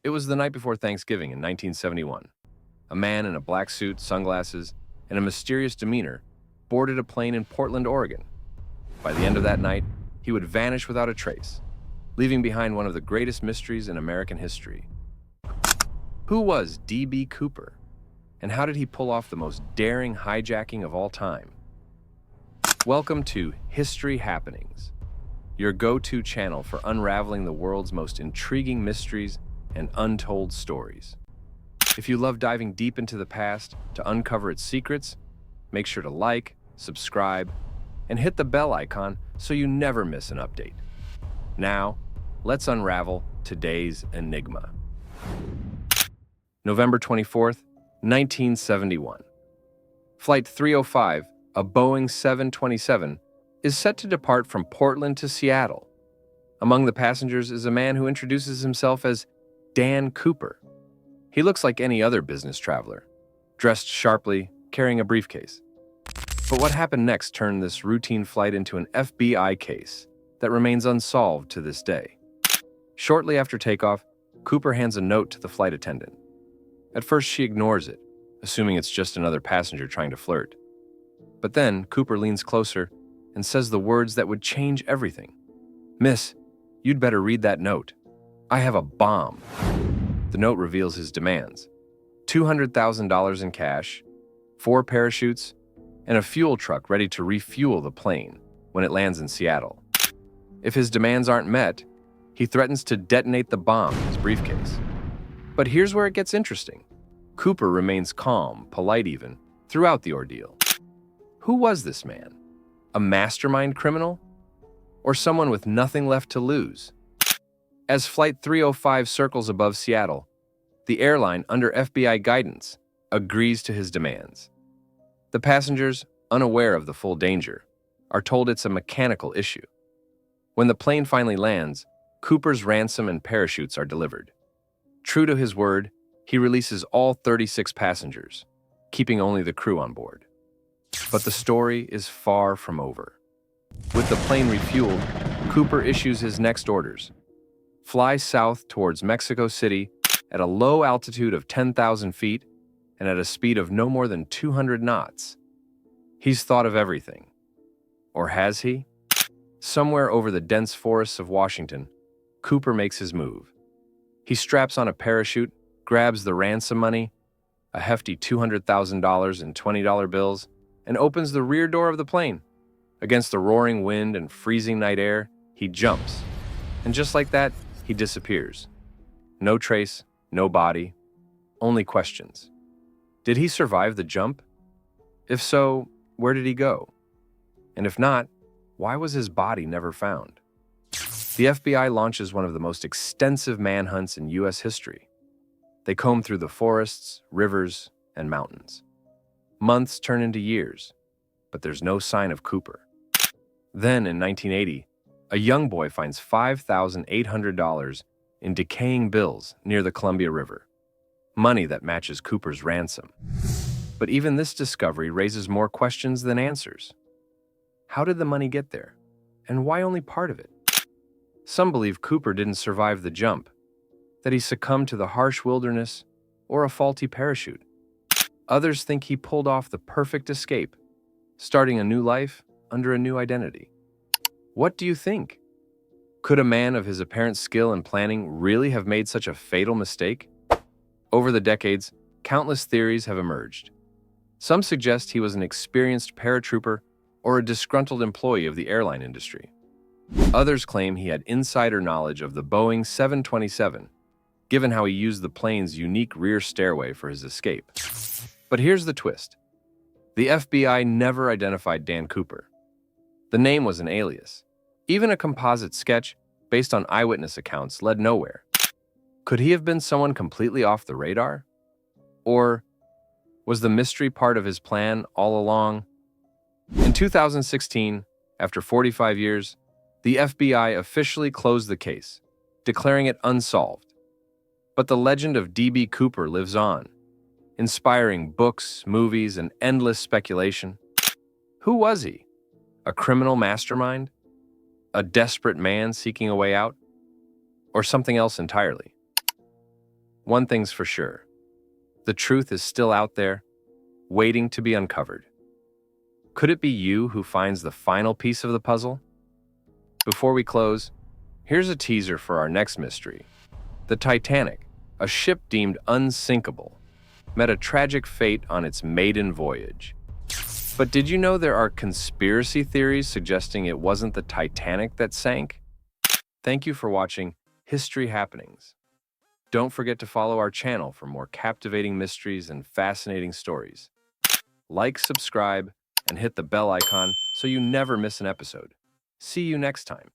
It was the night before Thanksgiving in 1971. A man in a black suit, sunglasses, and a mysterious demeanor boarded a plane in Portland, Oregon. By the end of that night, he would vanish without a trace, leaving behind one of the greatest mysteries in American history. Who was D.B. Cooper, and how did he pull off the most daring hijacking of all time? Welcome to History Happenings, your go-to channel for unraveling the world's most intriguing mysteries and untold stories. If you love diving deep into the past to uncover its secrets, make sure to like, subscribe, and hit the bell icon so you never miss an update. Now, let's unravel today's enigma. November 24th, 1971. Flight 305, a Boeing 727, is set to depart from Portland to Seattle. Among the passengers is a man who introduces himself as Dan Cooper. He looks like any other business traveler, dressed sharply, carrying a briefcase. But what happened next turned this routine flight into an FBI case that remains unsolved to this day. Shortly after takeoff, Cooper hands a note to the flight attendant. At first, she ignores it, assuming it's just another passenger trying to flirt. But then, Cooper leans closer and says the words that would change everything. "Miss, you'd better read that note. I have a bomb." The note reveals his demands: $200,000 in cash, 4 parachutes, and a fuel truck ready to refuel the plane when it lands in Seattle. If his demands aren't met, he threatens to detonate the bomb in his briefcase. But here's where it gets interesting. Cooper remains calm, polite even, throughout the ordeal. Who was this man? A mastermind criminal? Or someone with nothing left to lose? As Flight 305 circles above Seattle, the airline, under FBI guidance, agrees to his demands. The passengers, unaware of the full danger, are told it's a mechanical issue. When the plane finally lands, Cooper's ransom and parachutes are delivered. True to his word, he releases all 36 passengers, keeping only the crew on board. But the story is far from over. With the plane refueled, Cooper issues his next orders: fly south towards Mexico City at a low altitude of 10,000 feet and at a speed of no more than 200 knots. He's thought of everything. Or has he? Somewhere over the dense forests of Washington, Cooper makes his move. He straps on a parachute, grabs the ransom money, a hefty $200,000 in $20 bills, and opens the rear door of the plane. Against the roaring wind and freezing night air, he jumps. And just like that, he disappears. No trace, no body, only questions. Did he survive the jump? If so, where did he go? And if not, why was his body never found? The FBI launches one of the most extensive manhunts in U.S. history. They comb through the forests, rivers, and mountains. Months turn into years, but there's no sign of Cooper. Then, in 1980, a young boy finds $5,800 in decaying bills near the Columbia River, money that matches Cooper's ransom. But even this discovery raises more questions than answers. How did the money get there? And why only part of it? Some believe Cooper didn't survive the jump, that he succumbed to the harsh wilderness or a faulty parachute. Others think he pulled off the perfect escape, starting a new life under a new identity. What do you think? Could a man of his apparent skill and planning really have made such a fatal mistake? Over the decades, countless theories have emerged. Some suggest he was an experienced paratrooper or a disgruntled employee of the airline industry. Others claim he had insider knowledge of the Boeing 727, given how he used the plane's unique rear stairway for his escape. But here's the twist. The FBI never identified Dan Cooper. The name was an alias. Even a composite sketch based on eyewitness accounts led nowhere. Could he have been someone completely off the radar? Or was the mystery part of his plan all along? In 2016, after 45 years, the FBI officially closed the case, declaring it unsolved. But the legend of D.B. Cooper lives on, inspiring books, movies, and endless speculation. Who was he? A criminal mastermind? A desperate man seeking a way out? Or something else entirely? one thing's for sure. The truth is still out there, waiting to be uncovered. Could it be you who finds the final piece of the puzzle? Before we close, here's a teaser for our next mystery. The Titanic, a ship deemed unsinkable, met a tragic fate on its maiden voyage. But did you know there are conspiracy theories suggesting it wasn't the Titanic that sank? Thank you for watching History Happenings. Don't forget to follow our channel for more captivating mysteries and fascinating stories. Like, subscribe, and hit the bell icon so you never miss an episode. See you next time.